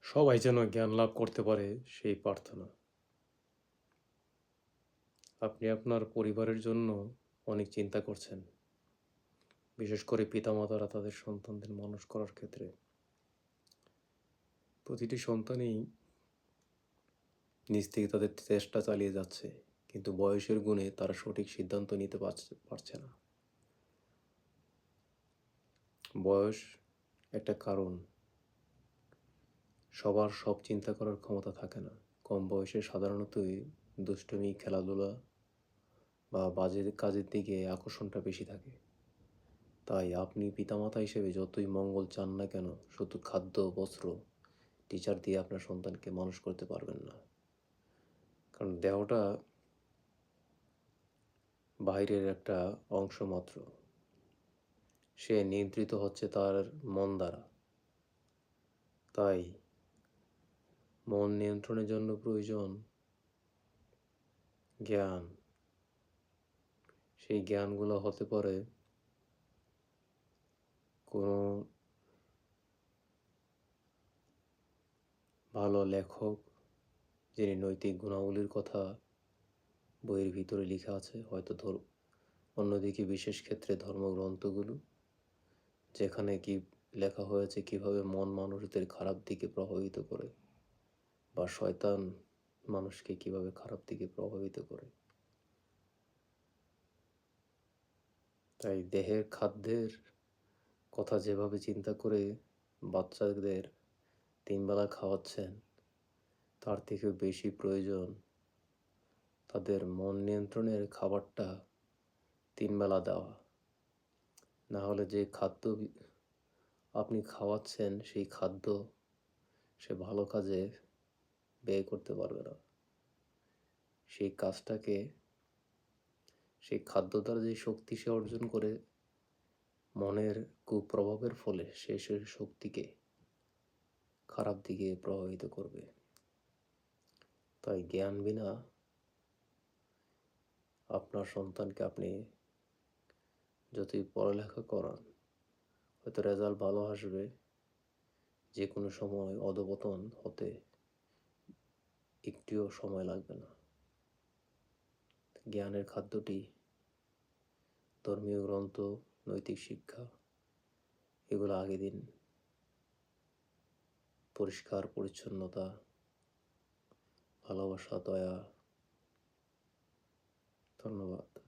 সবাই যেন জ্ঞান লাভ করতে পারে সেই প্রার্থনা। আপনি আপনার পরিবারের জন্য অনেক চিন্তা করছেন। বিশেষ করে পিতামাতারা তাদের সন্তানদের মানুষ করার ক্ষেত্রে। প্রতিটি সন্তানই নিজ থেকে তাদের চেষ্টা চালিয়ে যাচ্ছে। কিন্তু বয়সের গুণে তারা সঠিক সিদ্ধান্ত নিতে পারছে না। বয়স একটা কারণ। সবার সব চিন্তা করার ক্ষমতা থাকে না। কম বয়সে সাধারণতই দুষ্টুমি, খেলাধুলা বা বাজে কাজের দিকে আকর্ষণটা বেশি থাকে। তাই আপনি পিতামাতা হিসেবে যতই মঙ্গল চান না কেন, শুধু খাদ্য, বস্ত্র, টিচার দিয়ে আপনার সন্তানকে মানুষ করতে পারবেন না। কারণ দেহটা বাইরের একটা অংশ মাত্র। সে নিয়ন্ত্রিত হচ্ছে তার মন দ্বারা। তাই মন নিয়ন্ত্রণের জন্য প্রয়োজন জ্ঞান। সেই জ্ঞানগুলো হতে পারে কোনো ভালো লেখক, যিনি নৈতিক গুণাবলীর কথা বইয়ের ভিতরে লিখা আছে, হয়তো অন্যদিকে বিশেষ ক্ষেত্রে ধর্মগ্রন্থগুলো, যেখানে কি লেখা হয়েছে কিভাবে মন মানুষদের খারাপ দিকে প্রভাবিত করে বা শয়তান মানুষকে কিভাবে খারাপ দিকে প্রভাবিত করে। তাই দেহের খাদ্যের কথা যেভাবে চিন্তা করে বাচ্চাদের ৩ বেলা খাওয়াচ্ছেন, তার থেকেও বেশি প্রয়োজন তাদের মন নিয়ন্ত্রণের খাবারটা ৩ বেলা দেওয়া। না হলে যে খাদ্য আপনি খাওয়াচ্ছেন সেই খাদ্য সে ভালো কাজে ব্যয় করতে পারবে না। সেই কাজটাকে, সেই খাদ্য দ্বারা যে শক্তি সে অর্জন করে মনের কুপ্রভাবের ফলে সে শক্তিকে খারাপ দিকে প্রভাবিত করবে। তাই জ্ঞান বিনা আপনার সন্তানকে আপনি যতই পড়ালেখা করান, হয়তো রেজাল্ট ভালো আসবে, যে কোনো সময় অধঃপতন হতে একটুও সময় লাগবে না। জ্ঞানের খাদ্যটি ধর্মীয় গ্রন্থ, নৈতিক শিক্ষা, এগুলো আগে দিন। পরিষ্কার পরিচ্ছন্নতা, ভালোবাসা, দয়া। ধন্যবাদ।